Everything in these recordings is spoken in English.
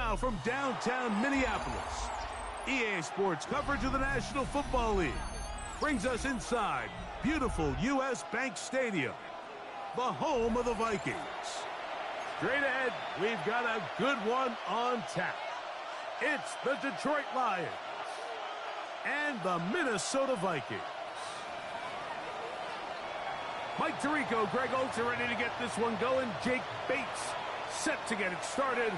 now from downtown Minneapolis, EA Sports coverage of the National Football League brings us inside beautiful U.S. Bank Stadium, the home of the Vikings. Straight ahead, we've got a good one on tap. It's the Detroit Lions and the Minnesota Vikings. Mike Tirico, Greg Oates are ready to get this one going. Jake Bates set to get it started.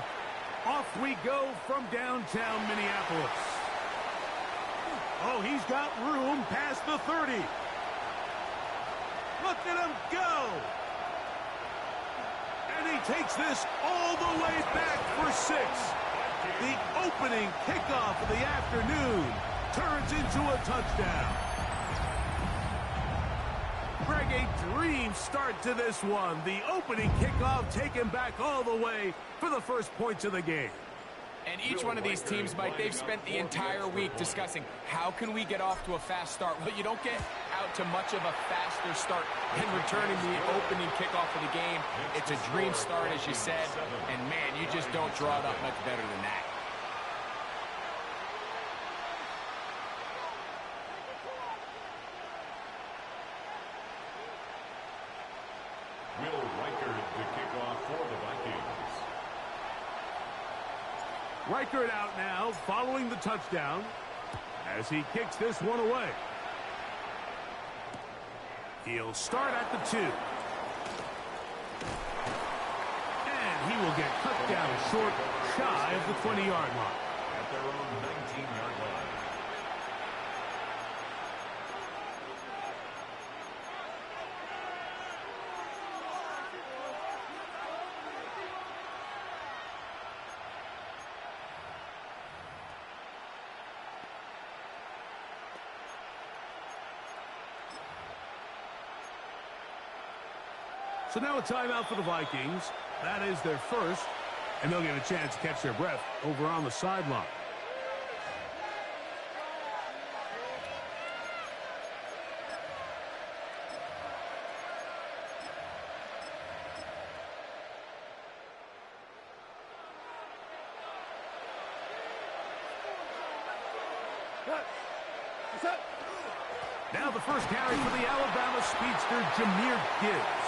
Off we go from downtown Minneapolis. Oh, he's got room past the 30. Look at him go. And he takes this all the way back for 6. The opening kickoff of the afternoon turns into a touchdown. Greg, a dream start to this one. The opening kickoff taken back all the way for the first points of the game. And each one of these teams, Mike, they've spent the entire week discussing how can we get off to a fast start. Well, you don't get out to much of a faster start than returning the opening kickoff of the game. It's a dream start, as you said, and man, you just don't draw it up much better than that. Reichert out now, following the touchdown, as he kicks this one away. He'll start at the 2. And he will get cut down short, shy of the 20-yard line. At their own 19-yard line. So now a timeout for the Vikings. That is their first, and they'll get a chance to catch their breath over on the sideline. Now the first carry for the Alabama speedster, Jahmyr Gibbs.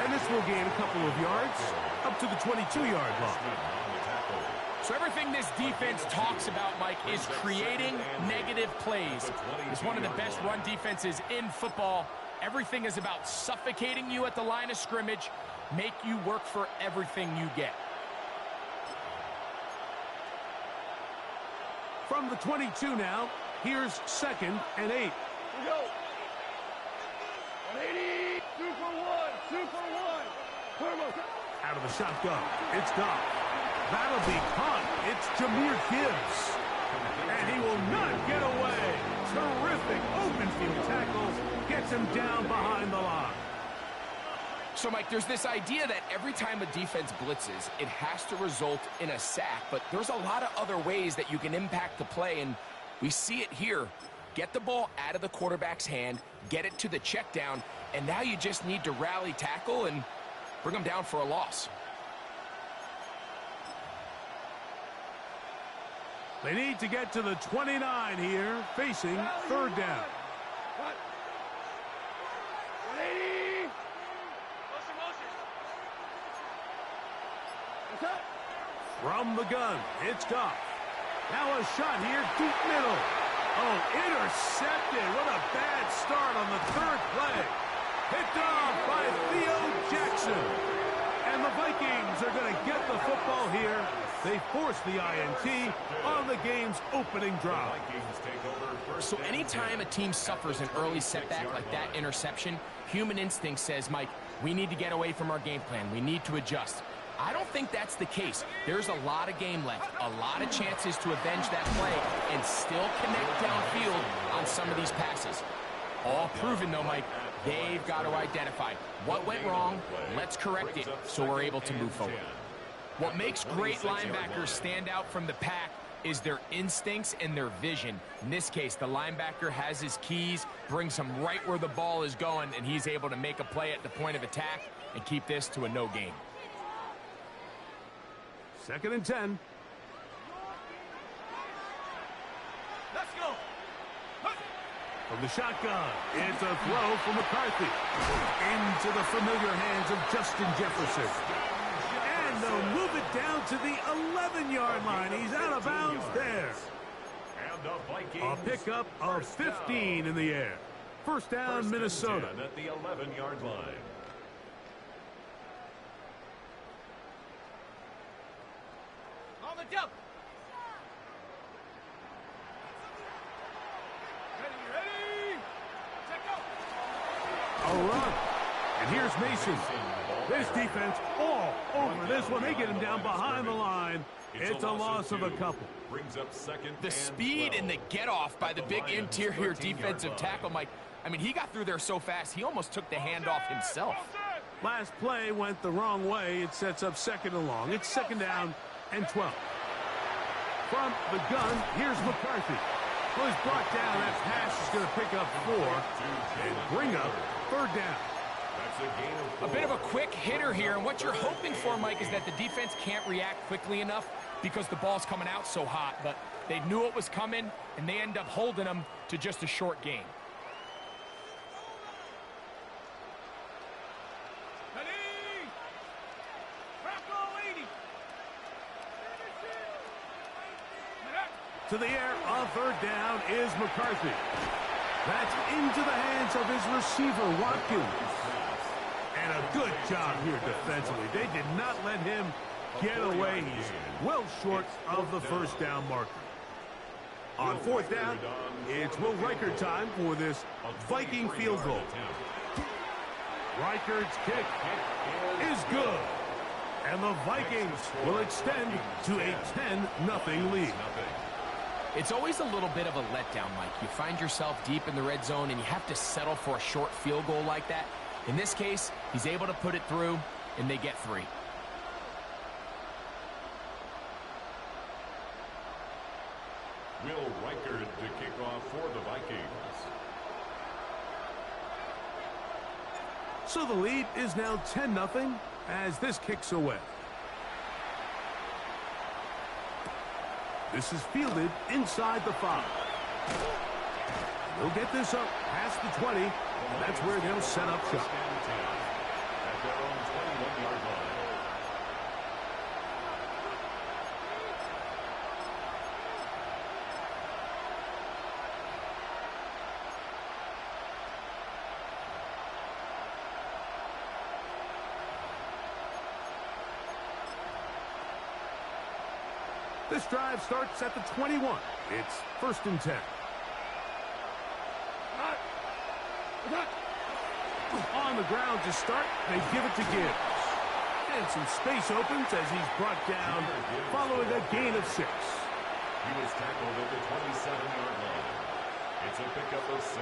And this will gain a couple of yards up to the 22-yard line. So everything this defense talks about, Mike, is creating negative plays. It's one of the best run defenses in football. Everything is about suffocating you at the line of scrimmage, make you work for everything you get. From the 22 now, here's 2nd and 8. Here we go. 180. 2 for 1. 2 for 1. Out of the shotgun. It's Goff. That'll be caught. It's Jahmyr Gibbs. And he will not get away. Terrific open field tackle. Gets him down behind the line. So, Mike, there's this idea that every time a defense blitzes, it has to result in a sack. But there's a lot of other ways that you can impact the play, and we see it here. Get the ball out of the quarterback's hand, get it to the check down, and now you just need to rally tackle and bring them down for a loss. They need to get to the 29 here, facing 3rd down. 180. From the gun, it's Goff. Now a shot here, deep middle. Oh, intercepted. What a bad start on the 3rd play. Picked off by Theo Jackson. And the Vikings are going to get the football here. They force the INT on the game's opening drive. So anytime a team suffers an early setback like that interception, human instinct says, Mike, we need to get away from our game plan. We need to adjust. I don't think that's the case. There's a lot of game left, a lot of chances to avenge that play and still connect downfield on some of these passes. All proven, though, Mike, they've got to identify what went wrong, let's correct it so we're able to move forward. What makes great linebackers stand out from the pack is their instincts and their vision. In this case, the linebacker has his keys, brings him right where the ball is going, and he's able to make a play at the point of attack and keep this to a no gain. 2nd and 10. From the shotgun, it's a throw for McCarthy. Into the familiar hands of Justin Jefferson. And they'll move it down to the 11-yard line. He's out of bounds there. A pickup of 15 in the air. First down, Minnesota. At the 11-yard line. On the jump. Ready. Check out. A run. And here's Mason. This defense all over this one. They get him down behind the line. It's a loss of a couple. Brings up second. The speed and the get-off by the big interior defensive tackle, Mike. I mean, he got through there so fast, he almost took the handoff himself. Last play went the wrong way. It sets up second and long. It's second down and 12. From the gun, here's McCarthy. Well, he's brought down. That pass is going to pick up 4 and bring up third down. A bit of a quick hitter here, and what you're hoping for, Mike, is that the defense can't react quickly enough because the ball's coming out so hot, but they knew it was coming, and they end up holding them to just a short gain. To the air on third down is McCarthy. That's into the hands of his receiver, Watkins. And a good job here defensively. They did not let him get away. He's well short of the first down marker. On fourth down, it's Will Riker time for this Viking field goal. Riker's kick is good. And the Vikings will extend to a 10-0 lead. It's always a little bit of a letdown, Mike. You find yourself deep in the red zone, and you have to settle for a short field goal like that. In this case, he's able to put it through, and they get 3. Will Riker to kick off for the Vikings. So the lead is now 10-0 as this kicks away. This is fielded inside the 5. They'll get this up past the 20, and that's where they'll set up shop. At their own 21-yard line. This drive starts at the 21. It's first and 10. On the ground to start, they give it to Gibbs. And some space opens as he's brought down following a gain of 6. He was tackled at the 27-yard line. It's a pickup of 6.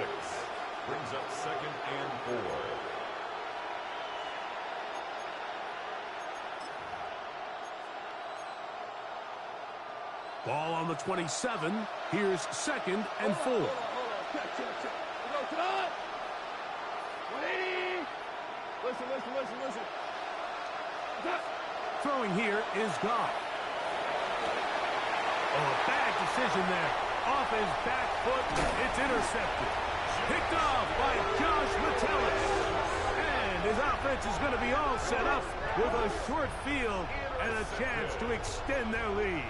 Brings up second and 4. Ball on the 27. Here's second and 4. Check. Go, cut! 180! Listen. Cut! Throwing here is Goff. Oh, a bad decision there. Off his back foot. It's intercepted. Picked off by Josh Metellus. And his offense is going to be all set up with a short field and a chance to extend their lead.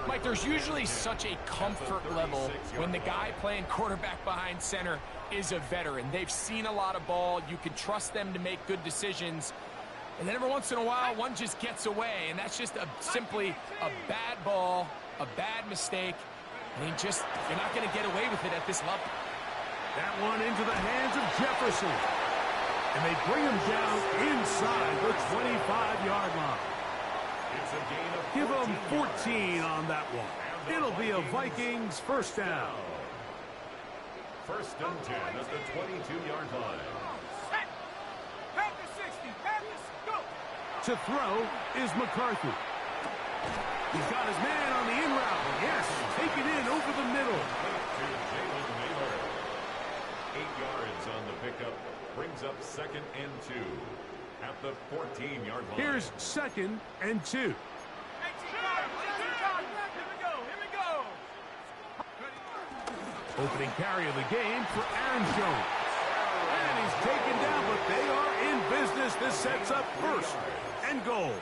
Mike, there's usually such a comfort level when the guy playing quarterback behind center is a veteran. They've seen a lot of ball. You can trust them to make good decisions. And then every once in a while, one just gets away. And that's just simply a bad ball, a bad mistake. And you're not going to get away with it at this level. That one into the hands of Jefferson. And they bring him down inside the 25-yard line. It's a gain of 14. Give them 14 on that one. It'll be a Vikings first down. First and 10 at the 22-yard line. Back to 60. Go! To throw is McCarthy. He's got his man on the in route. Yes, take it in over the middle. To Jalen Naylor. 8 yards on the pickup. Brings up second and 2 at the 14-yard line. Here's second and 2. Here we go. Opening carry of the game for Aaron Jones. And he's taken down, but they are in business. This sets up first and goal.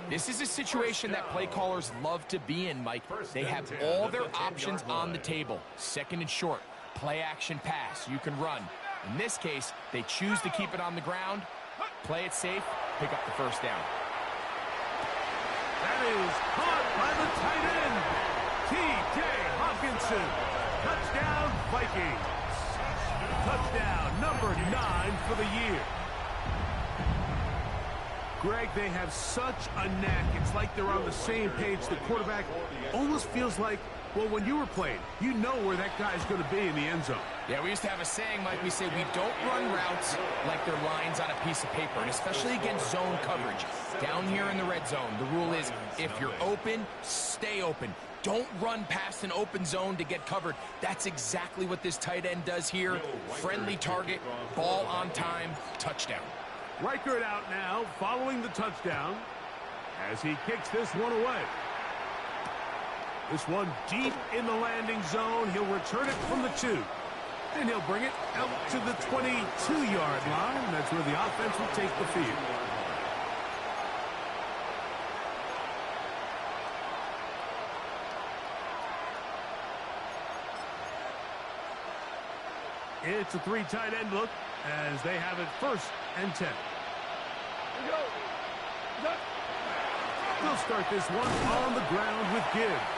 This is a situation that play callers love to be in, Mike. They have all their options on the table. Second and short, play action pass, you can run. In this case, they choose to keep it on the ground, play it safe, pick up the first down. That is caught by the tight end, T.J. Hawkinson. Touchdown, Vikings. Touchdown number 9 for the year. Greg, they have such a knack. It's like they're on the same page. The quarterback almost feels like, well, when you were playing, you know where that guy's going to be in the end zone. Yeah, we used to have a saying, Mike. We say we don't run routes like they're lines on a piece of paper, and especially against zone coverage. Down here in the red zone, the rule is if you're open, stay open. Don't run past an open zone to get covered. That's exactly what this tight end does here. Friendly target, ball on time, touchdown. Reichert out now, following the touchdown, as he kicks this one away. This one deep in the landing zone. He'll return it from the 2. And he'll bring it out to the 22-yard line. That's where the offense will take the field. It's a 3 tight end look as they have it first and 10. They'll start this one on the ground with Gibbs.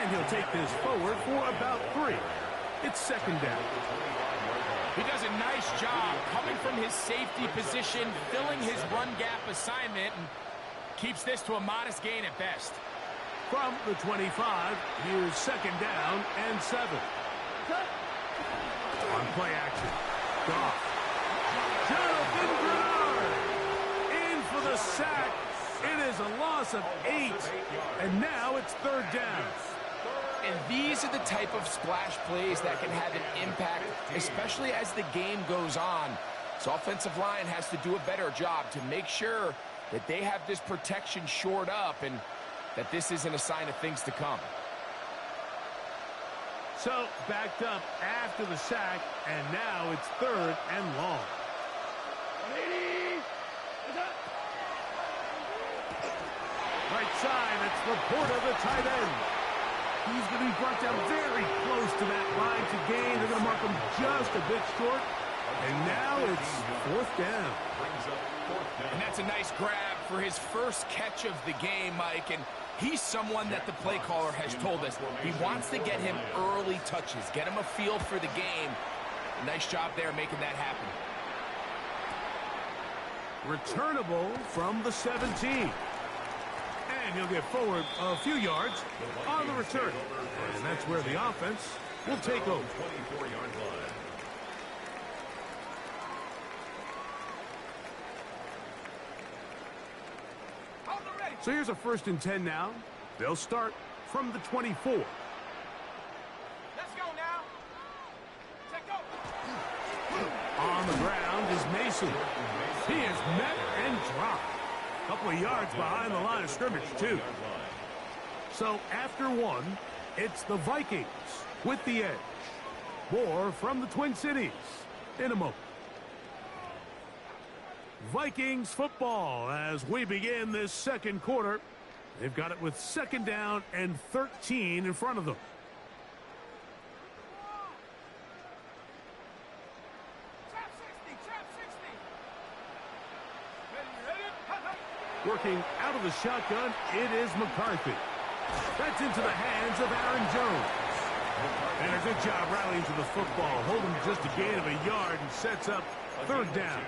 And he'll take this forward for about 3. It's second down. He does a nice job coming from his safety position, filling his run gap assignment, and keeps this to a modest gain at best. From the 25, here's second down and 7. On play action, Goff. Jonathan Bernard in for the sack. It is a loss of 8, and now it's third down. And these are the type of splash plays that can have an impact, especially as the game goes on. So offensive line has to do a better job to make sure that they have this protection shored up and that this isn't a sign of things to come. So backed up after the sack, and now it's third and long. Right side, it's Laporta, the tight end. He's going to be brought down very close to that line to gain. They're going to mark him just a bit short. And now it's fourth down. And that's a nice grab for his first catch of the game, Mike. And he's someone that the play caller has told us he wants to get him early touches, get him a feel for the game. Nice job there making that happen. Returnable from the 17. And he'll get forward a few yards on the return. And that's where the offense will take over. 24-yard line. So here's a first and 10 now. They'll start from the 24. Let's go now. Check go. On the ground is Mason. He is met and dropped. A couple of yards behind the line of scrimmage, too. So after 1, it's the Vikings with the edge. More from the Twin Cities in a moment. Vikings football as we begin this second quarter. They've got it with second down and 13 in front of them. Working out of the shotgun, it is McCarthy. That's into the hands of Aaron Jones. And a good job rallying to the football, holding just a gain of a yard and sets up third down.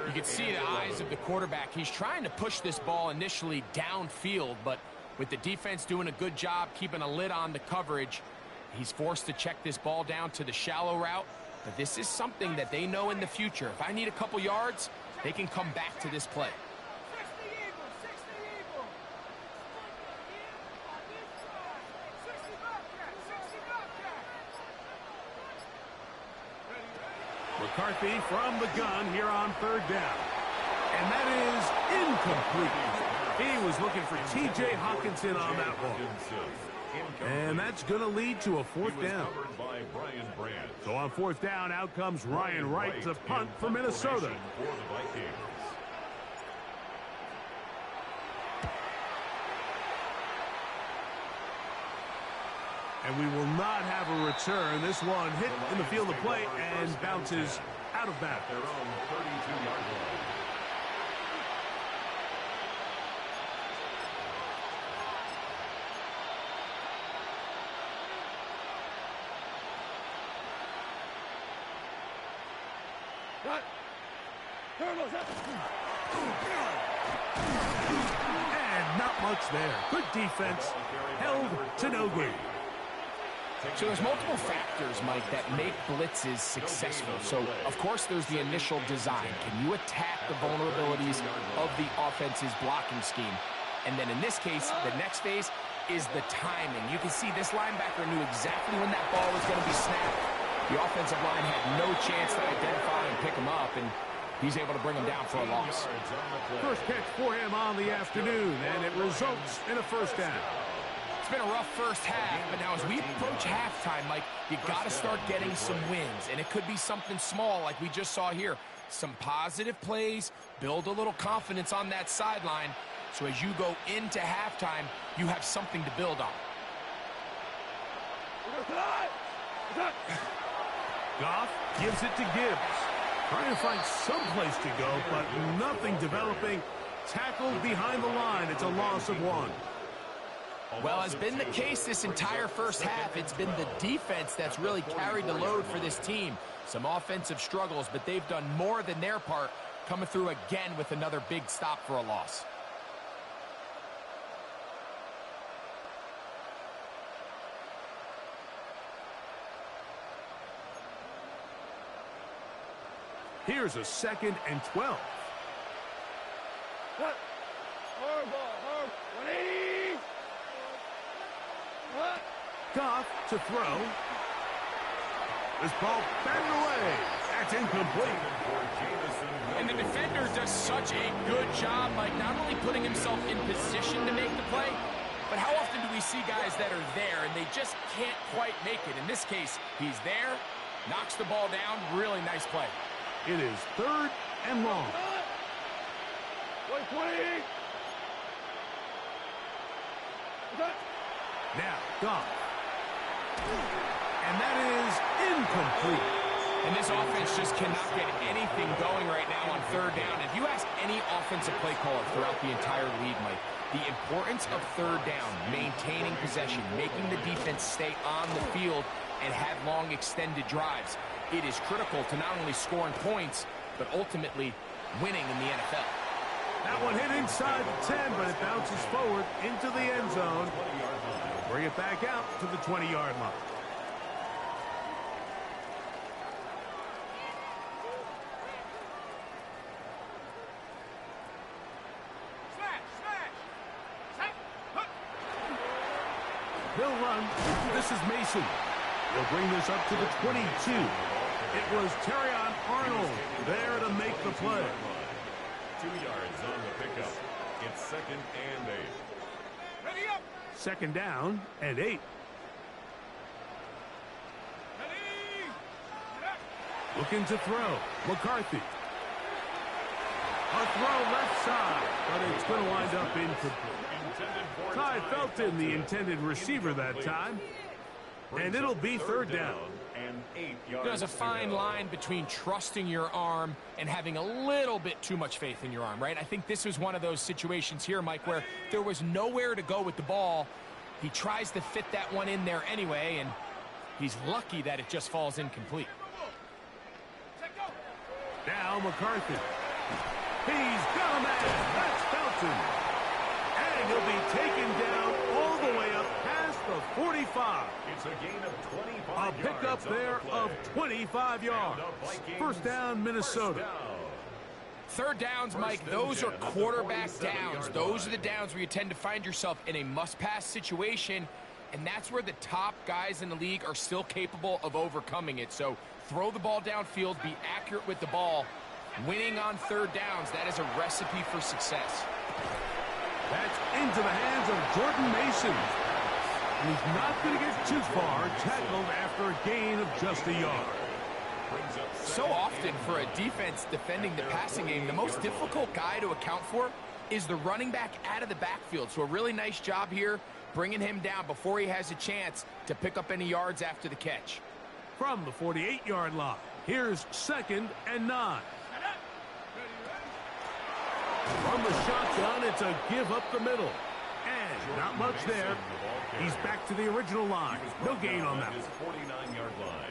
You can see the eyes of the quarterback. He's trying to push this ball initially downfield, but with the defense doing a good job keeping a lid on the coverage, he's forced to check this ball down to the shallow route. But this is something that they know in the future. If I need a couple yards, they can come back to this play. McCarthy from the gun here on third down. And that is incomplete. He was looking for T.J. Hawkinson on that one. And that's going to lead to a fourth down. By Brian Brandt. So on fourth down, out comes Ryan Wright to punt for Minnesota. For the Vikings. And we will not have a return. This one hit in the field of play and bounces out of bounds. Their own 32-yard line. And not much there. Good defense. Held to no gain. So there's multiple factors, Mike, that make blitzes successful. So, of course, there's the initial design. Can you attack the vulnerabilities of the offense's blocking scheme? And then in this case, the next phase is the timing. You can see this linebacker knew exactly when that ball was going to be snapped. The offensive line had no chance to identify and pick him up, and he's able to bring him down for a loss. First catch for him on the afternoon, and it results in a first down. It's been a rough first half, but now as we approach halftime, Mike, you got to start getting some wins, and it could be something small like we just saw here. Some positive plays, build a little confidence on that sideline, so as you go into halftime, you have something to build on. Goff gives it to Gibbs. Trying to find some place to go, but nothing developing. Tackled behind the line. It's a loss of 1. Well, as been the case this entire first half, it's been the defense that's really carried the load for this team. Some offensive struggles, but they've done more than their part, coming through again with another big stop for a loss. Here's a 2nd and 12. What? Hard ball, hard. 180. What? Goff to throw. This ball batted away. That's incomplete. And the defender does such a good job, like not only putting himself in position to make the play, but how often do we see guys that are there and they just can't quite make it? In this case, he's there, knocks the ball down, really nice play. It is 3rd and long. 120. Now, Goff. And that is incomplete. And this offense just cannot get anything going right now on 3rd down. If you ask any offensive play caller throughout the entire league, Mike, the importance of 3rd down, maintaining possession, making the defense stay on the field and have long extended drives, it is critical to not only scoring points, but ultimately winning in the NFL. That one hit inside the 10, but it bounces forward into the end zone. Bring it back out to the 20-yard line. They'll run. This is Mason. He'll bring this up to the 22. It was Terrion Arnold there to make the play. 2 yards on the pickup. It's 2nd and 8. Ready up. 2nd down and 8. Ready. Looking to throw. McCarthy. A throw left side, but it's going to wind up incomplete. Ty Felton, the intended receiver that time. And it'll be 3rd down. And 8 yards. There's a fine line between trusting your arm and having a little bit too much faith in your arm, right? I think this was one of those situations here, Mike, where there was nowhere to go with the ball. He tries to fit that one in there anyway, and he's lucky that it just falls incomplete. Now McCarthy. He's got a man. That's Felton. And he'll be taken down all the way up past the 45. It's a gain of 25 A pickup yards there on the of play. 25 yards. First down, Minnesota. Third downs, Mike, those are quarterback downs. Those are the downs where you tend to find yourself in a must-pass situation, and that's where the top guys in the league are still capable of overcoming it. So throw the ball downfield, be accurate with the ball. Winning on 3rd downs, that is a recipe for success. That's into the hands of Jordan Mason. And he's not going to get too far, tackled after a gain of just a yard. So often for a defense defending the passing game, the most difficult guy to account for is the running back out of the backfield. So a really nice job here bringing him down before he has a chance to pick up any yards after the catch. From the 48-yard line, here's 2nd and 9. From the shotgun, it's a give up the middle. And not much there. He's back to the original line. No gain on that. His 49-yard line.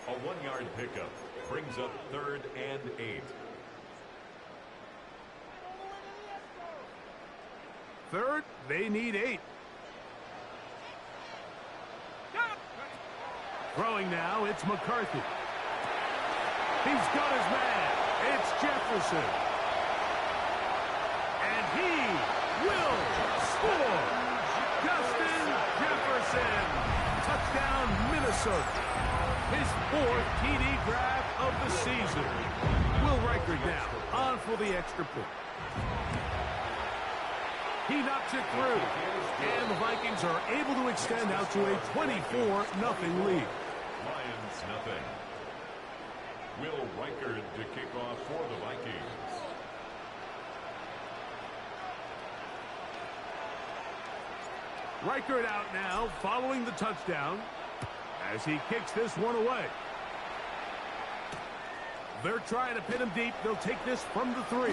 A 1-yard pickup brings up 3rd and 8. 3rd, they need 8. Throwing now, it's McCarthy. He's got his man. It's Jefferson. And he will score. Justin Jefferson. Touchdown, Minnesota. His 4th TD grab of the season. Will Reichard now on for the extra point. He knocks it through. And the Vikings are able to extend out to a 24-0 lead. Lions nothing. Will Reichard to kick off for the Vikings. Reichard out now following the touchdown as he kicks this one away. They're trying to pin him deep. They'll take this from the 3.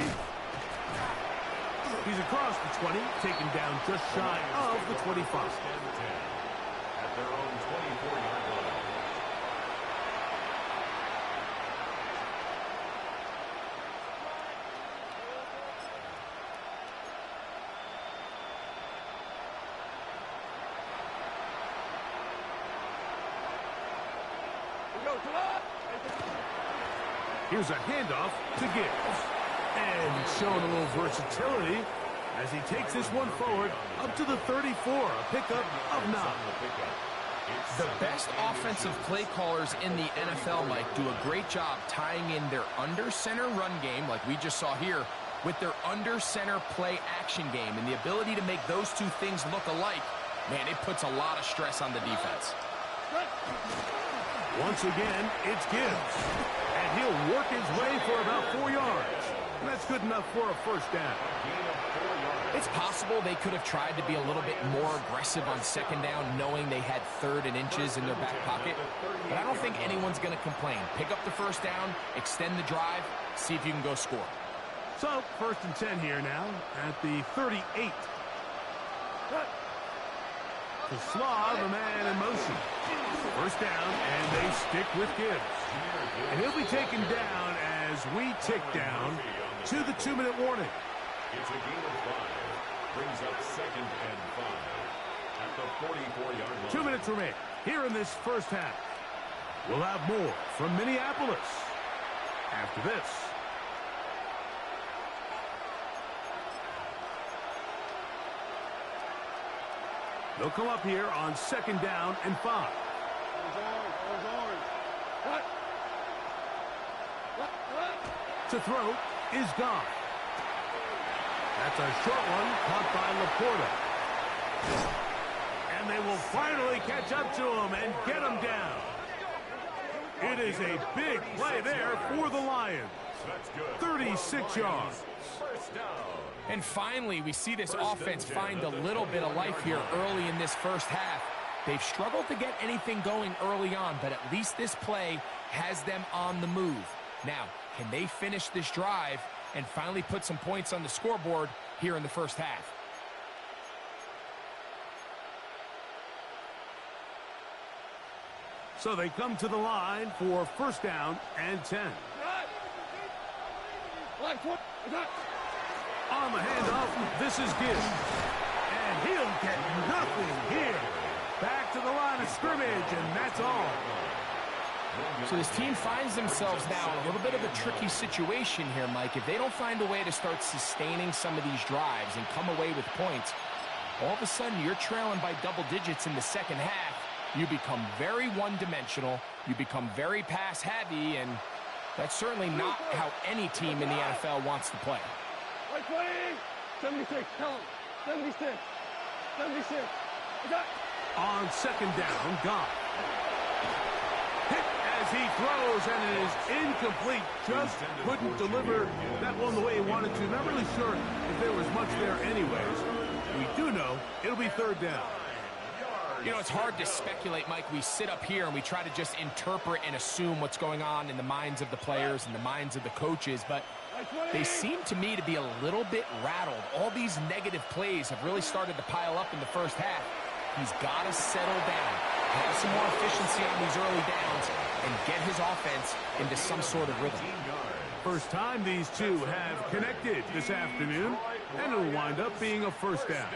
He's across the 20, taken down just shy of the 25. At their own 24-yard line. Here's a handoff to Gibbs. And he's showing a little versatility as he takes this one forward up to the 34, a pickup of 9. The best offensive play callers in the NFL, Mike, do a great job tying in their under-center run game, like we just saw here, with their under-center play action game. And the ability to make those two things look alike, man, it puts a lot of stress on the defense. Once again, it's Gibbs. And he'll work his way for about 4 yards. And that's good enough for a first down. It's possible they could have tried to be a little bit more aggressive on 2nd down, knowing they had 3rd and inches in their back pocket. But I don't think anyone's going to complain. Pick up the first down, extend the drive, see if you can go score. So, 1st and 10 here now at the 38. To Slaw, the man in motion. First down, and they stick with Gibbs. And he'll be taken down as we tick down to the 2-minute warning. It's a gain of 5. Brings up 2nd and 5. At the 44-yard line. 2 minutes remain here in this first half. We'll have more from Minneapolis after this. They'll come up here on 2nd down and 5. To throw is gone. That's a short one caught by Laporta. And they will finally catch up to him and get him down. It is a big play there for the Lions. 36 yards. First down. And finally, we see this offense find a little bit of life here early in this first half. They've struggled to get anything going early on, but at least this play has them on the move. Now, can they finish this drive and finally put some points on the scoreboard here in the first half? So they come to the line for first down and 10. On the handoff, this is Gibbs. And he'll get nothing here. Back to the line of scrimmage, and that's all. So this team finds themselves now in a little bit of a tricky situation here, Mike. If they don't find a way to start sustaining some of these drives and come away with points, all of a sudden you're trailing by double digits in the second half. You become very one-dimensional. You become very pass-heavy, and that's certainly not how any team in the NFL wants to play. Right 20, 76, tell him. 76, 76. On second down, Goff. Hit as he throws, and it is incomplete. Just couldn't deliver that one the way he wanted to. Not really sure if there was much there anyways. We do know it'll be third down. You know, it's hard to speculate, Mike. We sit up here and we try to just interpret and assume what's going on in the minds of the players and the minds of the coaches, but they seem to me to be a little bit rattled. All these negative plays have really started to pile up in the first half. He's got to settle down, have some more efficiency on these early downs, and get his offense into some sort of rhythm. First time these two have connected this afternoon, and it'll wind up being a first down.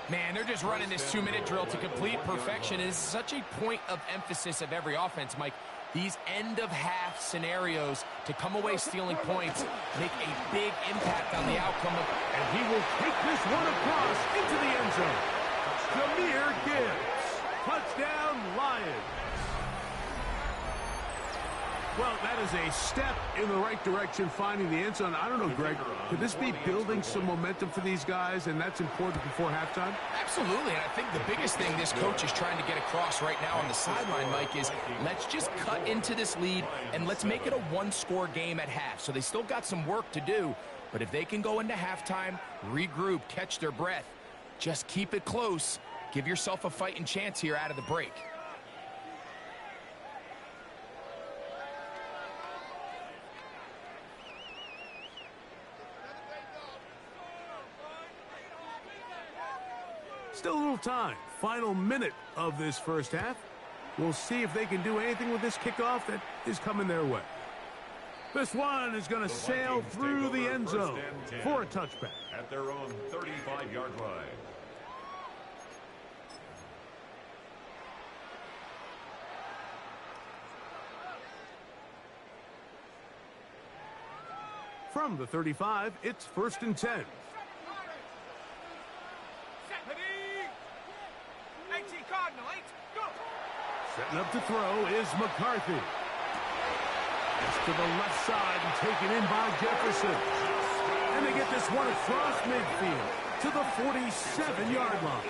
Man, they're just running this 2-minute drill to complete perfection. It is such a point of emphasis of every offense, Mike. These end-of-half scenarios to come away stealing points make a big impact on the outcome. And he will take this one across into the end zone. Jahmyr Gibbs. Touchdown, Lions. Well, that is a step in the right direction, finding the end zone. I don't know, Greg, could this be building some momentum for these guys, and that's important before halftime? Absolutely, and I think the biggest thing this coach is trying to get across right now on the sideline, Mike, is let's just cut into this lead, and let's make it a one-score game at half. So they still got some work to do, but if they can go into halftime, regroup, catch their breath, just keep it close, give yourself a fighting chance here out of the break. Still a little time. Final minute of this first half. We'll see if they can do anything with this kickoff that is coming their way. This one is going to sail through the end zone for a touchback. At their own 35-yard line. From the 35, it's 1st and 10. Setting up to throw is McCarthy. It's to the left side and taken in by Jefferson. And they get this one across midfield to the 47-yard line.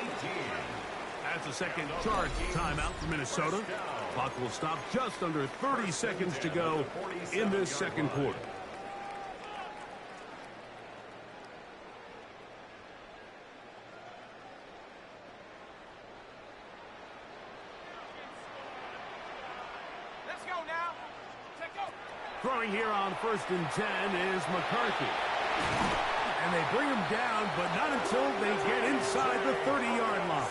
That's a second charge timeout for Minnesota. Clock will stop just under 30 seconds to go in this second quarter. Throwing here on 1st and 10 is McCarthy. And they bring him down, but not until they get inside the 30-yard line.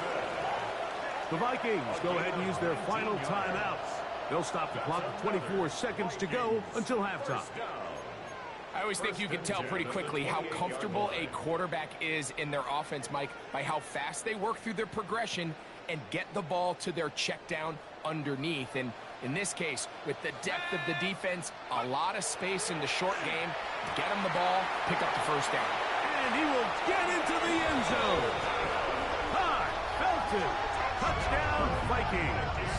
The Vikings go ahead and use their final timeouts. They'll stop the clock with 24 seconds to go until halftime. I always think you can tell pretty quickly how comfortable a quarterback is in their offense, Mike, by how fast they work through their progression and get the ball to their check down underneath. And in this case, with the depth of the defense, a lot of space in the short game, get him the ball, pick up the first down. And he will get into the end zone. High, Felton, touchdown Vikings.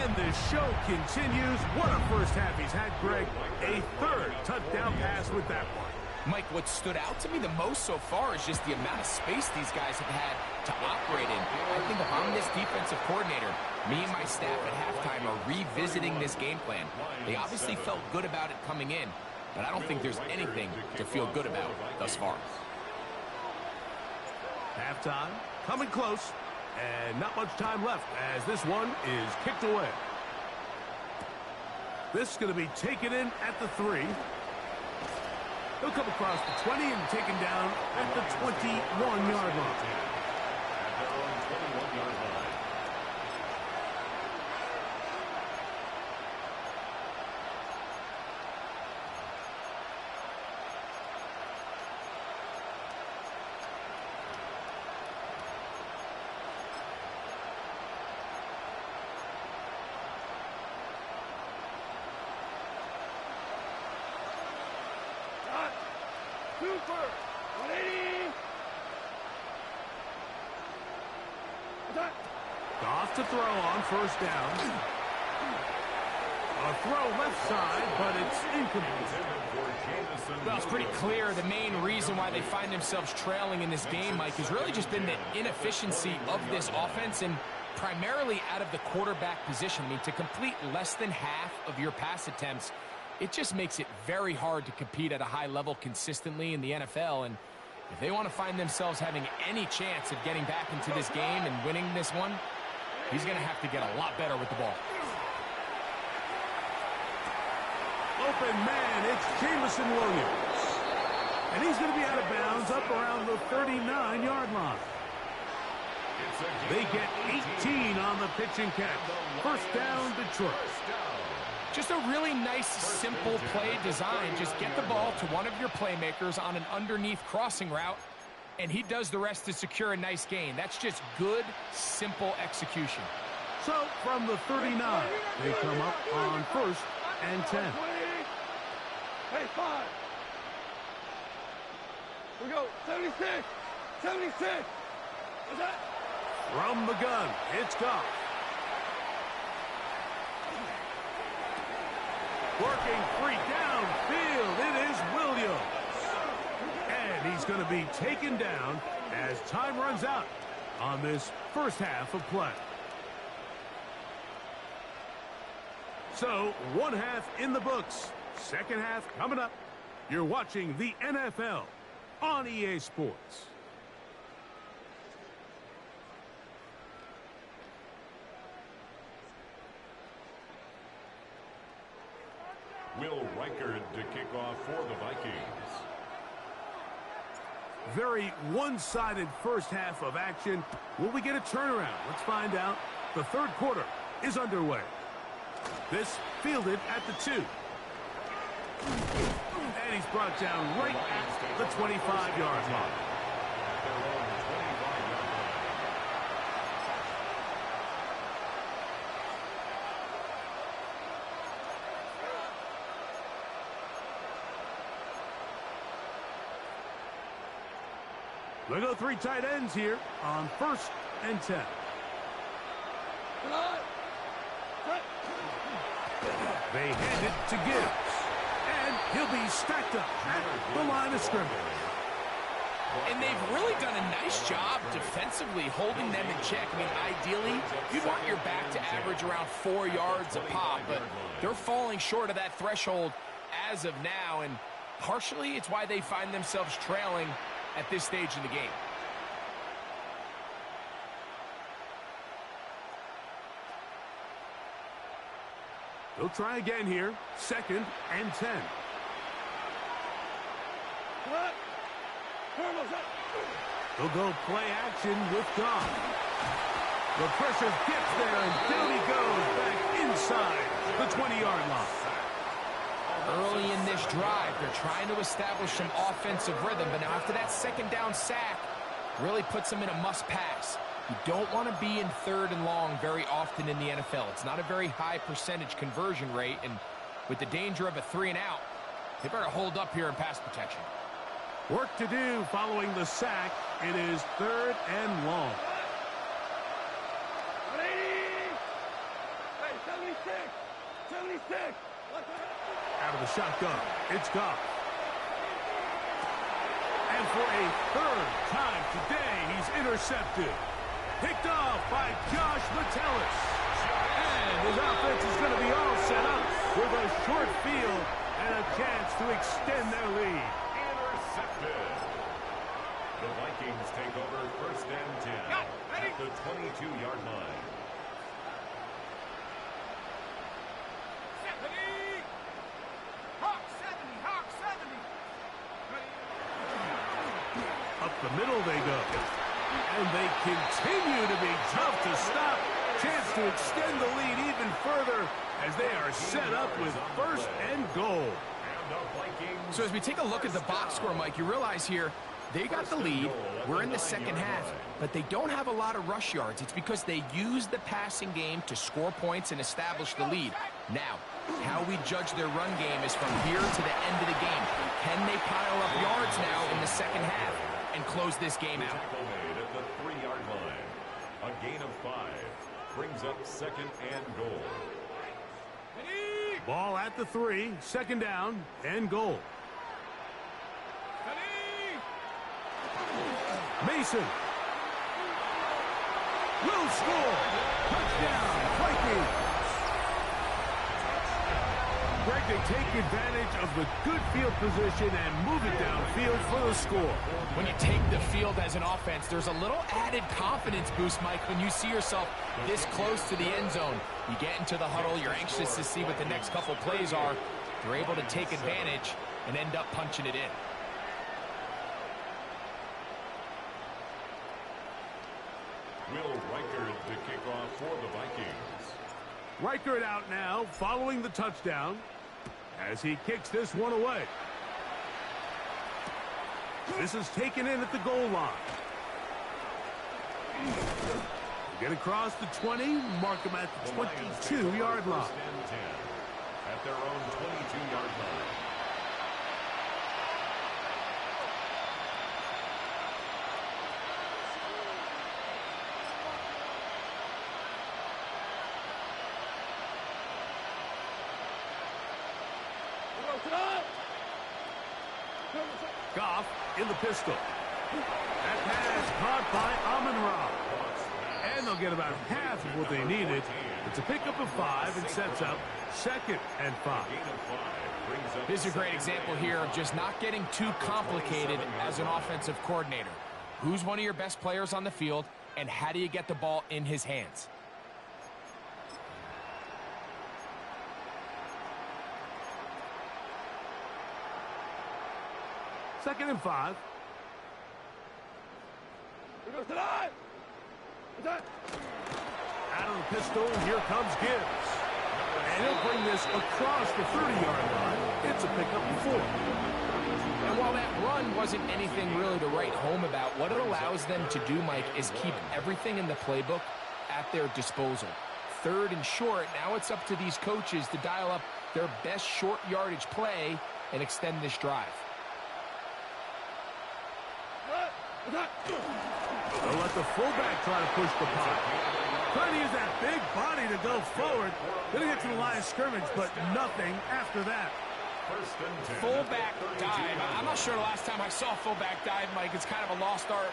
And the show continues. What a first half he's had, Greg. A third touchdown pass with that one. Mike, what stood out to me the most so far is just the amount of space these guys have had to operate in. I think if I'm this defensive coordinator, me and my staff at halftime are revisiting this game plan. They obviously felt good about it coming in, but I don't think there's anything to feel good about thus far. Halftime coming close, and not much time left as this one is kicked away. This is going to be taken in at the 3. He'll come across the 20 and taken down at the 21-yard line. At their own 21-yard line. Cooper, 180. Goff to throw on 1st down. A throw left side, but it's incomplete. Well, it's pretty clear the main reason why they find themselves trailing in this game, Mike, has really just been the inefficiency of this offense and primarily out of the quarterback position. I mean, to complete less than half of your pass attempts, it just makes it very hard to compete at a high level consistently in the NFL. And if they want to find themselves having any chance of getting back into this game and winning this one, he's going to have to get a lot better with the ball. Open man, it's Jamison Williams. And he's going to be out of bounds up around the 39-yard line. They get 18 on the pitch and catch. First down, Detroit. Just a really nice, simple play design. Just get the ball to one of your playmakers on an underneath crossing route, and he does the rest to secure a nice gain. That's just good, simple execution. So, from the 39, they come up on 1st and 10. Hey, 5. We go. 76. 76. What's that? From the gun, it's Goff. Working free downfield, it is Williams. And he's going to be taken down as time runs out on this first half of play. So, one half in the books. Second half coming up. You're watching the NFL on EA Sports. Will Reichard to kick off for the Vikings. Very one-sided first half of action. Will we get a turnaround? Let's find out. The third quarter is underway. This fielded at the 2. And he's brought down right at the 25-yard line. They go 3 tight ends here on 1st and 10. They hand it to Gibbs. And he'll be stacked up at the line of scrimmage. And they've really done a nice job defensively holding them in check. I mean, ideally, you'd want your back to average around 4 yards a pop, but they're falling short of that threshold as of now, and partially it's why they find themselves trailing at this stage in the game. They'll try again here. 2nd and 10. What? They'll go play action with Goff. The pressure gets there, and down he goes back inside the 20-yard line. Early in this drive, they're trying to establish some offensive rhythm, but now after that second down sack, really puts them in a must-pass. You don't want to be in 3rd and long very often in the NFL. It's not a very high percentage conversion rate, and with the danger of a 3-and-out, they better hold up here in pass protection. Work to do following the sack. It is 3rd and long. 76. 76. Out of the shotgun, it's Goff. And for a 3rd time today, he's intercepted. Picked off by Josh Metellus. And his offense is going to be all set up with a short field and a chance to extend their lead. Intercepted. The Vikings take over 1st and 10 at the 22-yard line. Up the middle they go. And they continue to be tough to stop. Chance to extend the lead even further as they are set up with 1st and goal. So as we take a look at the box score, Mike, you realize here they got the lead. We're in the second half, but they don't have a lot of rush yards. It's because they use the passing game to score points and establish the lead. Now, how we judge their run game is from here to the end of the game. Can they pile up yards now in the second half and close this game out? Tackle made at the 3-yard line. A gain of 5 brings up 2nd and goal. Ball at the 3, second down and goal. Mason will score. Touchdown, Vikings. Greg, they take advantage of the good field position and move it downfield for the score. When you take the field as an offense, there's a little added confidence boost, Mike, when you see yourself this close to the end zone. You get into the huddle, you're anxious to see what the next couple plays are. You're able to take advantage and end up punching it in. Will Reichard to kick off for the Vikings. Reichard out now following the touchdown as he kicks this one away. This is taken in at the goal line. Get across the 20, mark him at the 22-yard line. At their own 22-yard line. Goff in the pistol. That pass caught by Amon-Ra. And they'll get about half of what they needed. It's a pickup of 5 and sets up 2nd and 5. This is a great example here of just not getting too complicated as an offensive coordinator. Who's one of your best players on the field, and how do you get the ball in his hands? Second and 5. Out of the pistol, here comes Gibbs. And he'll bring this across the 30-yard line. It's a pickup of 4. And while that run wasn't anything really to write home about, what it allows them to do, Mike, is keep everything in the playbook at their disposal. 3rd and short, now it's up to these coaches to dial up their best short yardage play and extend this drive. They'll let the fullback try to push the punt. Trying to use that big body to go forward. Gonna get to the line of scrimmage, but nothing after that. Fullback dive. I'm not sure the last time I saw a fullback dive, Mike. It's kind of a lost art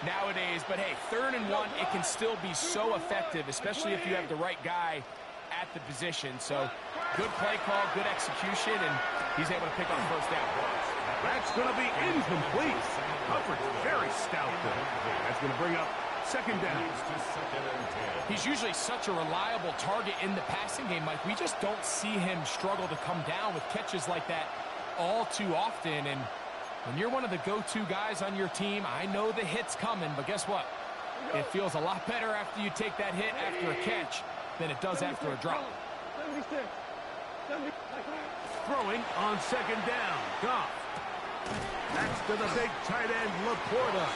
nowadays. But, hey, 3rd and 1, it can still be so effective, especially if you have the right guy at the position. So, good play call, good execution, and he's able to pick up 1st down. That's going to be incomplete. Coverage very stout there. That's going to bring up 2nd down. He's usually such a reliable target in the passing game, Mike. We just don't see him struggle to come down with catches like that all too often. And when you're one of the go-to guys on your team, I know the hit's coming, but guess what? It feels a lot better after you take that hit after a catch than it does after a drop. Throwing on 2nd down. Goff. Next to the big tight end, Laporta.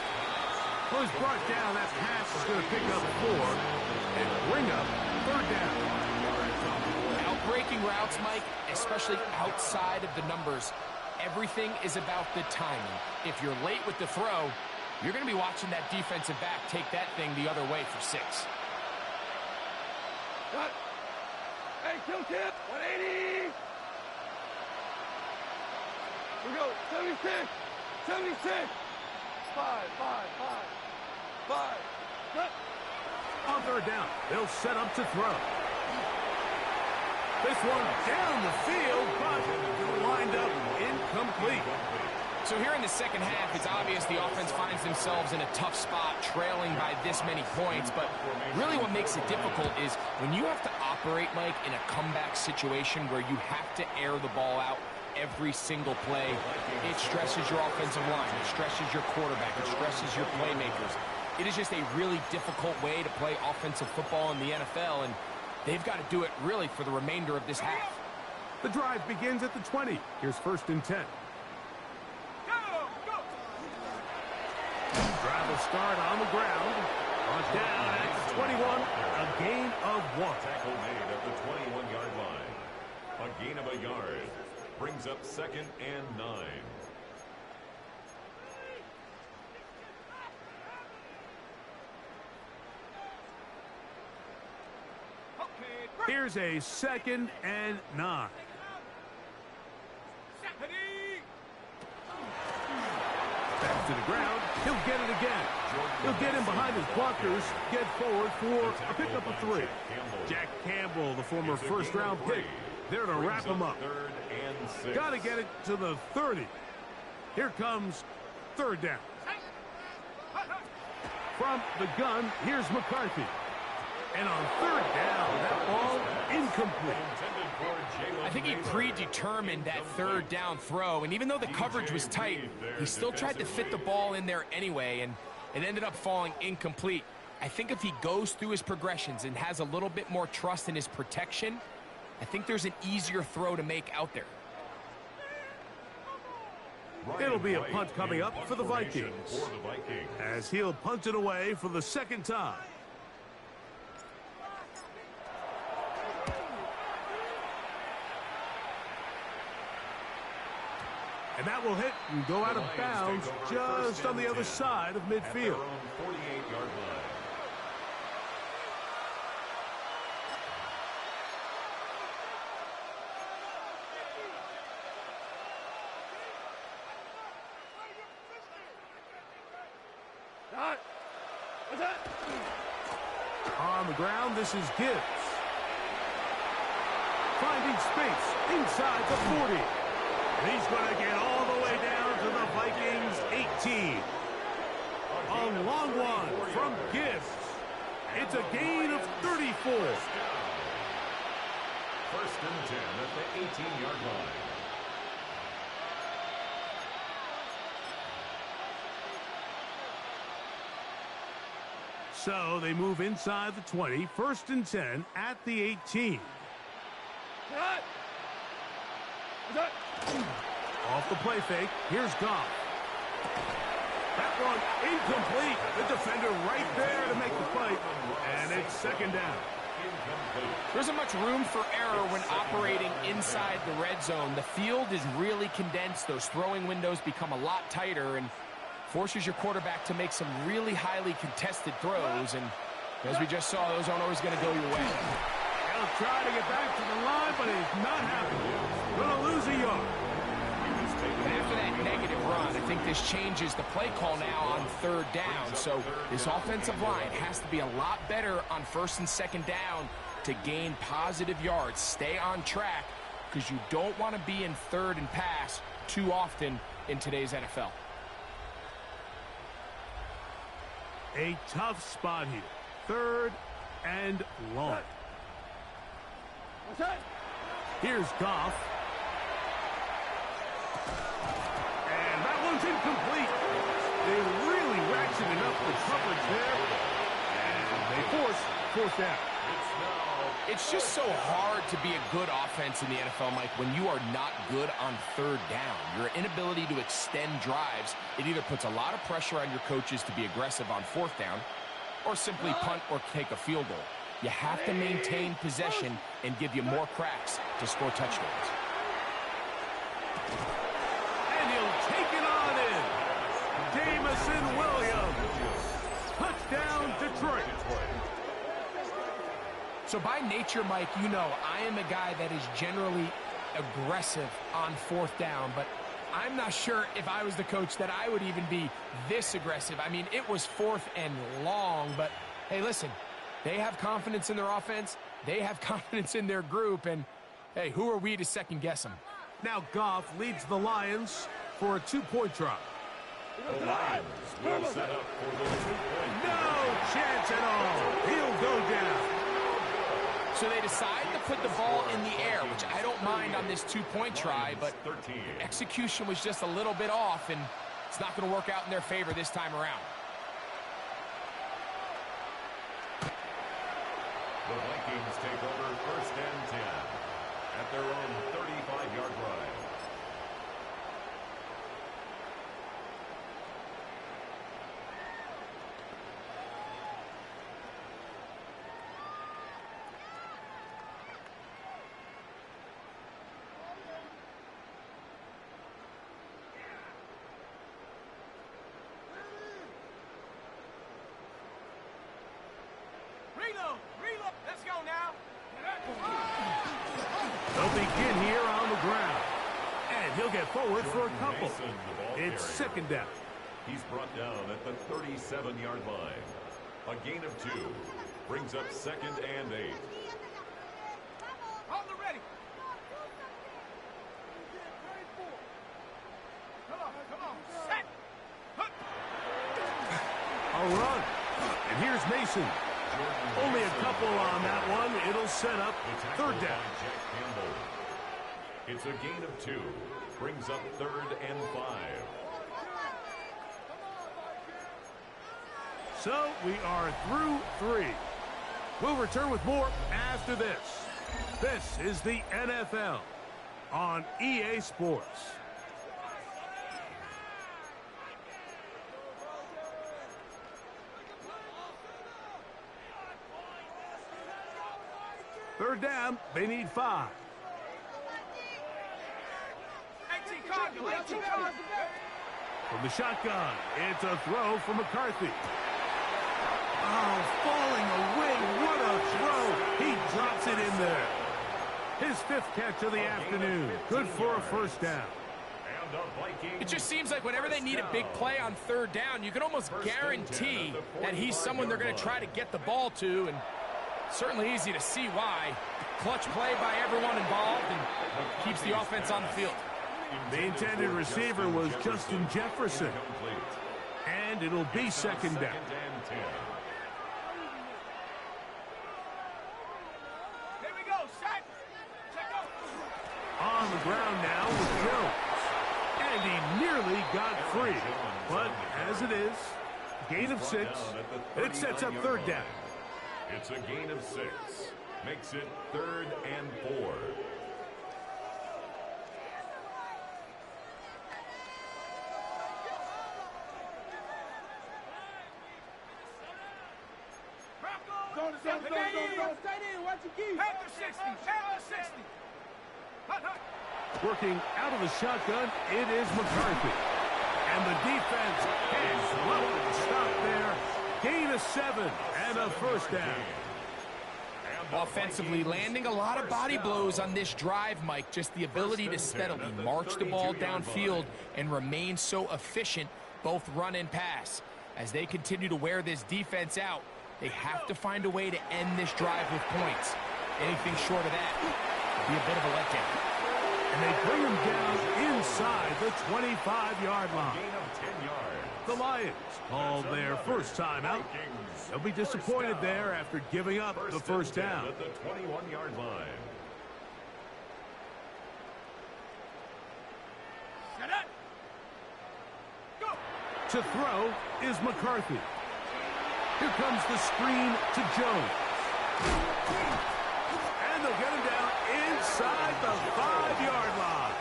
Was brought down. That pass is going to pick up 4 and bring up 3rd down. Outbreaking routes, Mike, especially outside of the numbers, everything is about the timing. If you're late with the throw, you're going to be watching that defensive back take that thing the other way for 6. Cut. Hey, kill tip. 180. We go. 76. 76. 5. Cut. On 3rd down, they'll set up to throw. This one down the field, but lined up incomplete. So here in the second half, it's obvious the offense finds themselves in a tough spot, trailing by this many points. But really what makes it difficult is when you have to operate, Mike, in a comeback situation where you have to air the ball out every single play, it stresses your offensive line, it stresses your quarterback, it stresses your playmakers. It is just a really difficult way to play offensive football in the NFL, and they've got to do it really for the remainder of this half. The drive begins at the 20. Here's 1st and 10. Drive will start on the ground. On down at the 21. A gain of 1. Tackle made at the 21-yard line. A gain of a yard. Brings up 2nd and 9. Okay, Here's a 2nd and 9. Back to the ground. He'll get it again. He'll get in behind his blockers, get forward for a pickup of 3. Jack Campbell, the former first-round pick, there to wrap him up. Got to get it to the 30. Here comes 3rd down. From the gun, here's McCarthy. And on 3rd down, that ball incomplete. I think he predetermined that 3rd down throw, and even though the coverage was tight, he still tried to fit the ball in there anyway, and it ended up falling incomplete. I think if he goes through his progressions and has a little bit more trust in his protection, I think there's an easier throw to make out there. It'll be a punt coming up for the Vikings, as he'll punt it away for the 2nd time. And that will hit and go out of bounds just on the other side of midfield. 48-yard line. On the ground, this is Gibbs. Finding space inside the 40. And he's going to get all the way down to the Vikings 18. A long one from Gibbs. It's a gain of 34. 1st and 10 at the 18-yard line. So they move inside the 20. 1st and 10 at the 18. Off the play fake. Here's Goff. That one incomplete. The defender right there to make the play. And it's 2nd down. There isn't much room for error when operating inside the red zone. The field is really condensed. Those throwing windows become a lot tighter and forces your quarterback to make some really highly contested throws. And as we just saw, those aren't always going to go your way. He'll try to get back to the line, but he's not happening. Going to lose a yard. And after that negative run, I think this changes the play call now on 3rd down. So this offensive line has to be a lot better on 1st and 2nd down to gain positive yards. Stay on track because you don't want to be in 3rd and pass too often in today's NFL. A tough spot here. 3rd and long. Here's Goff. And that one's incomplete. They really ratcheted up the coverage there. And they force 4th down. It's just so hard to be a good offense in the NFL, Mike, when you are not good on 3rd down. Your inability to extend drives, it either puts a lot of pressure on your coaches to be aggressive on 4th down or simply punt or take a field goal. You have to maintain possession and give you more cracks to score touchdowns. And he'll take it on in. Jamison Williams. Touchdown, Detroit. So by nature, Mike, you know I am a guy that is generally aggressive on 4th down, but I'm not sure if I was the coach that I would even be this aggressive. I mean, it was 4th and long, but hey, listen, they have confidence in their offense. They have confidence in their group, and hey, who are we to second-guess them? Now Goff leads the Lions for a 2-point try. The Lions will set up for the 2-point. No chance at all. He'll go down. So they decide to put the ball in the air, which I don't mind on this 2-point try, but execution was just a little bit off, and it's not going to work out in their favor this time around. The Vikings take over 1st and 10 at their own 35-yard line. Reload! Reload! Let's go now! They'll begin here on the ground. And he'll get forward for a couple. It's second down. He's brought down at the 37-yard line. A gain of 2 brings up second and 8. On the ready. Come on. Set. A run. And here's Mason. Only a couple on that one. It'll set up third down. It's a gain of 2. Brings up third and 5. So we are through 3. We'll return with more after this. This is the NFL on EA Sports. Third down, they need 5. From the shotgun, it's a throw for McCarthy. Oh, falling away, what a throw. He drops it in there. His 5th catch of the afternoon. Good for a first down. It just seems like whenever they need a big play on third down, you can almost guarantee that he's someone they're going to try to get the ball to, and certainly easy to see why. Clutch play by everyone involved and keeps the offense on the field. The intended receiver was Justin Jefferson. And it'll be second down. Here we go. Set. Check out. On the ground now with Jones. And he nearly got free. But as it is, gain of 6. It sets up third down. It's a gain of 6. Makes it third and 4. Working out of the shotgun, it is McCarthy. And the defense can't stop there. Gain of 7 and a first down. Offensively, landing a lot of body blows on this drive, Mike. Just the ability to steadily march the ball downfield and remain so efficient, both run and pass. As they continue to wear this defense out, they have to find a way to end this drive with points. Anything short of that would be a bit of a letdown. And they bring him down inside the 25-yard line. Gain of 10 yards. The Lions called their first time out. They'll be disappointed there after giving up the first down. At the 21-yard line. To throw is McCarthy. Here comes the screen to Jones. And they'll get him down inside the 5-yard line.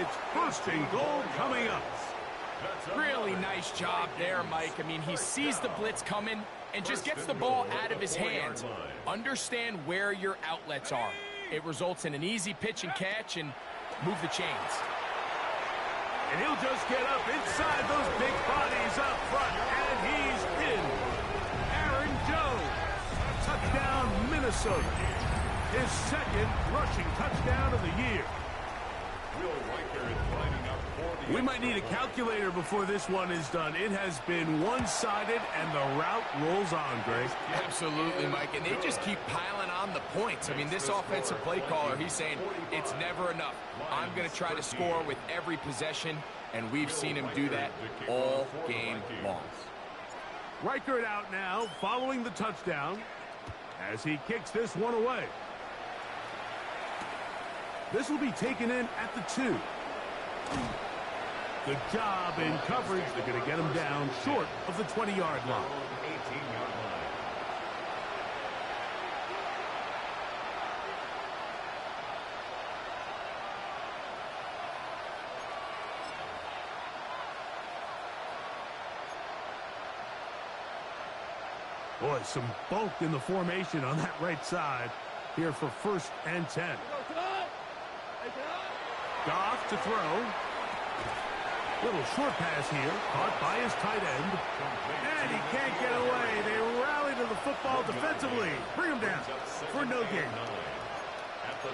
It's first and goal coming up. Really nice job there, Mike. I mean, he sees the blitz coming and just gets the ball out of his hands. Understand where your outlets are. It results in an easy pitch and catch and move the chains. And he'll just get up inside those big bodies up front, and he's in. Aaron Jones, touchdown Minnesota. His 2nd rushing touchdown of the year. We might need a calculator before this one is done. It has been one-sided, and the route rolls on, Greg. Absolutely, Mike, and they just keep piling on the points. I mean, this offensive play caller, he's saying it's never enough. I'm going to try to score with every possession, and we've seen him do that all game long. Reichert out now, following the touchdown, as he kicks this one away. This will be taken in at the 2. Good job in coverage. They're going to get him down short of the 20-yard line. 18-yard line. Boy, some bulk in the formation on that right side here for 1st and 10. Goff to throw. Little short pass here, caught by his tight end. And he can't get away. They rally to the football defensively. Bring him down for no gain.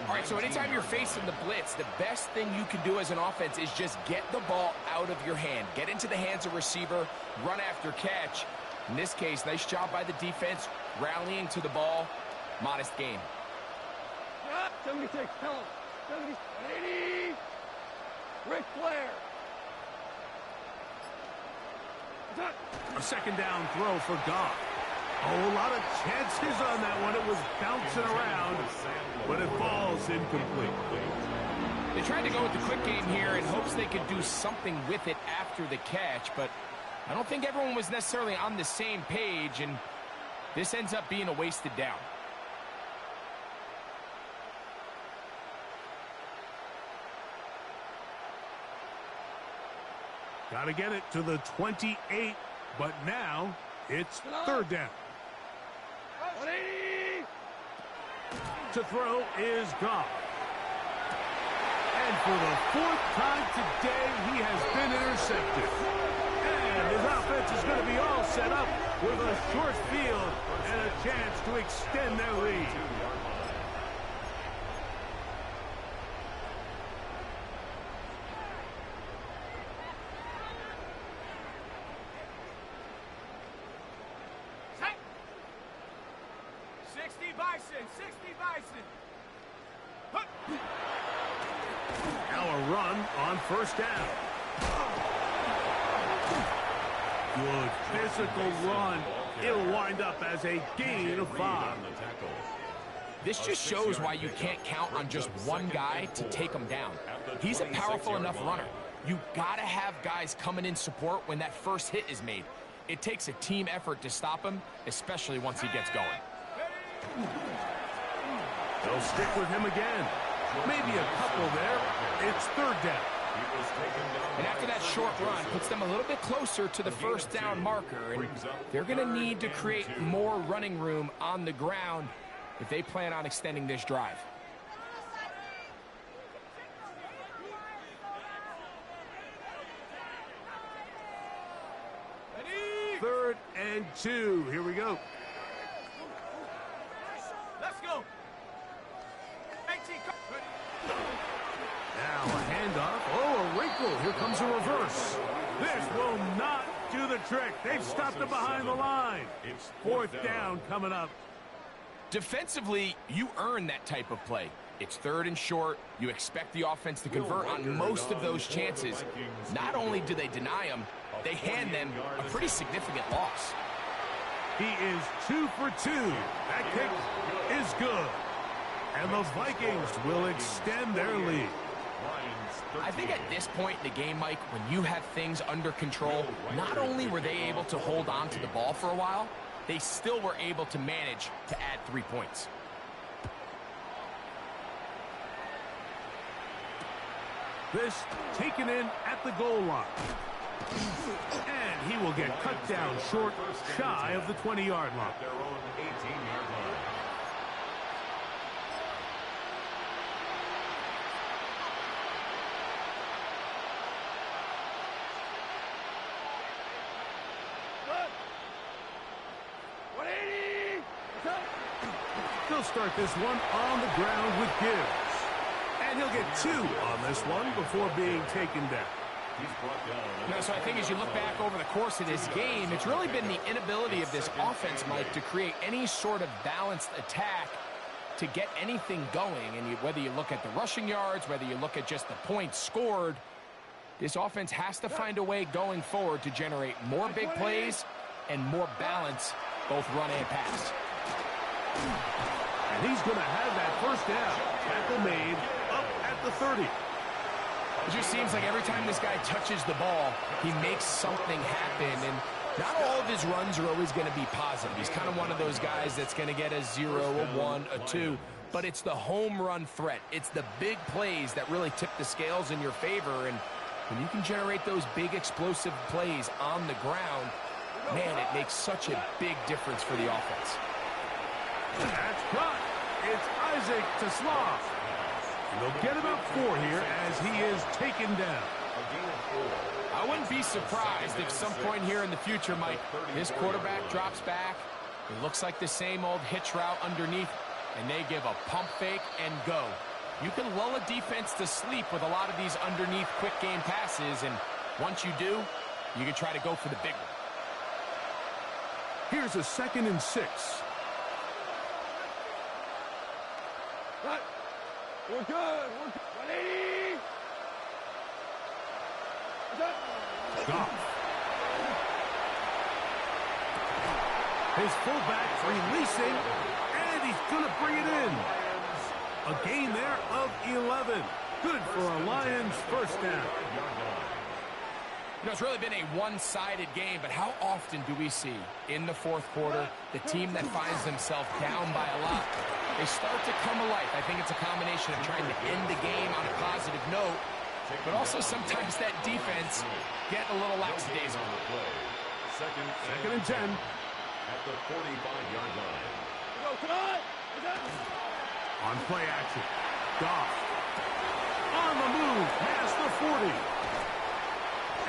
All right, so anytime you're facing the blitz, the best thing you can do as an offense is just get the ball out of your hand. Get into the hands of receiver, run after catch. In this case, nice job by the defense, rallying to the ball. Modest gain. 76, tell him. 70, 80. Ric Flair. A second down throw for Goff. Oh, a lot of chances on that one. It was bouncing around, but it falls incomplete. They tried to go with the quick game here in hopes they could do something with it after the catch, but I don't think everyone was necessarily on the same page, and this ends up being a wasted down. Got to get it to the 28, but now it's third down. 180. To throw is Goff. And for the fourth time today, he has been intercepted. And his offense is going to be all set up with a short field and a chance to extend their lead. Now a run on first down. Good physical run. It'll wind up as a gain of 5. This just shows why you can't count on just one guy to take him down. He's a powerful enough runner. You gotta have guys coming in support when that first hit is made. It takes a team effort to stop him, especially once he gets going. They'll stick with him again. Maybe a couple there. It's third down. And after that short run, puts them a little bit closer to the first down marker. And they're going to need to create more running room on the ground if they plan on extending this drive. Third and 2. Here we go. Let's go. Now a handoff. Oh, a wrinkle. Here comes a reverse. This will not do the trick. They've stopped it behind the line. Fourth down coming up. Defensively, you earn that type of play. It's third and short. You expect the offense to convert on most of those chances. Not only do they deny them, they hand them a pretty significant loss. He is 2 for 2. That kick is good. And the Vikings will extend their lead. I think at this point in the game, Mike, when you have things under control, not only were they able to hold on to the ball for a while, they still were able to manage to add 3 points. This taken in at the goal line. And he will get cut down short, shy of the 20-yard line. Their own 18-yard line. He'll start this one on the ground with Gibbs. And he'll get 2 on this one before being taken down. So I think as you look back over the course of this game, it's really been the inability of this offense, Mike, to create any sort of balanced attack to get anything going. And whether you look at the rushing yards, whether you look at just the points scored, this offense has to find a way going forward to generate more big plays and more balance, both run and pass. And he's going to have that first down. Tackle made up at the 30. It just seems like every time this guy touches the ball, he makes something happen. And not all of his runs are always going to be positive. He's kind of one of those guys that's going to get a 0, a 1, a 2. But it's the home run threat. It's the big plays that really tip the scales in your favor. And when you can generate those big explosive plays on the ground, man, it makes such a big difference for the offense. That's caught. It's Isaac to Slav. They'll get about 4 here as he is taken down. I wouldn't be surprised if some point here in the future, Mike, this quarterback drops back. It looks like the same old hitch route underneath. and they give a pump fake and go. You can lull a defense to sleep with a lot of these underneath quick game passes, and once you do, you can try to go for the big one. Here's a 2nd and 6. Right. We're good. We're good. 180. Goff. His fullback releasing, and he's going to bring it in. A gain there of 11. Good for a Lions first down. You know, it's really been a one-sided game, but how often do we see in the fourth quarter the team that finds themselves down by a lot, they start to come alive. I think it's a combination of trying to end the game on a positive note, but also sometimes that defense get a little lackadaisical. Second and 10. At the 45-yard line. Go, cut. On play action. Goff. On the move past the 40.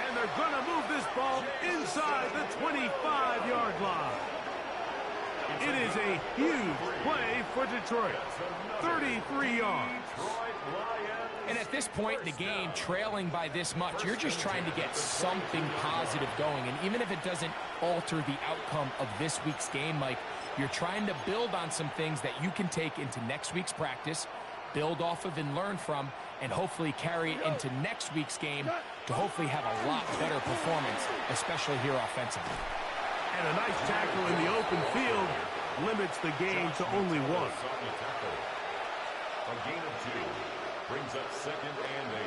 And they're going to move this ball inside the 25-yard line. It is a huge play for Detroit. 33 yards. And at this point in the game, trailing by this much, you're just trying to get something positive going. And even if it doesn't alter the outcome of this week's game, Mike, you're trying to build on some things that you can take into next week's practice, build off of and learn from, and hopefully carry it into next week's game to hopefully have a lot better performance, especially here offensively. And a nice tackle in the open field limits the game to only 1. A gain of 2 brings up 2nd and 8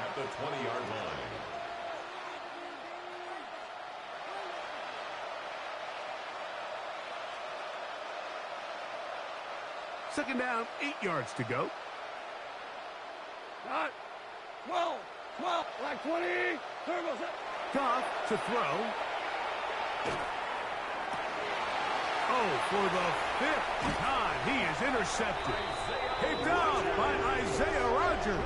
at the 20-yard line. Second down, 8 yards to go. Not 12. 12. Like 20. Turbo set. Goff to throw. Oh, for the 5th time, he is intercepted. Picked up by Isaiah Rodgers.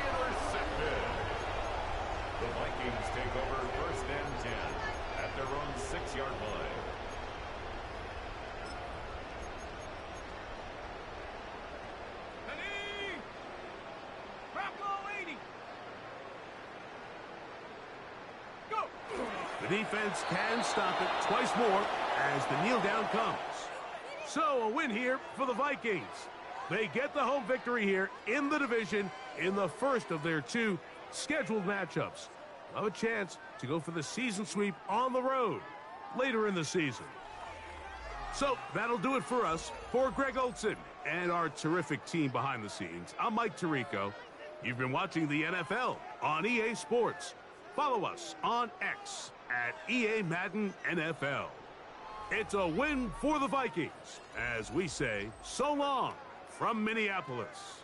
Intercepted. The Vikings take over 1st and 10 at their own 6-yard line. The defense can stop it twice more as the kneel down comes. So a win here for the Vikings. They get the home victory here in the division in the first of their 2 scheduled matchups. They'll have a chance to go for the season sweep on the road later in the season. So that'll do it for us. For Greg Olson and our terrific team behind the scenes, I'm Mike Tirico. You've been watching the NFL on EA Sports. Follow us on X at EA Madden NFL. It's a win for the Vikings as we say so long from Minneapolis.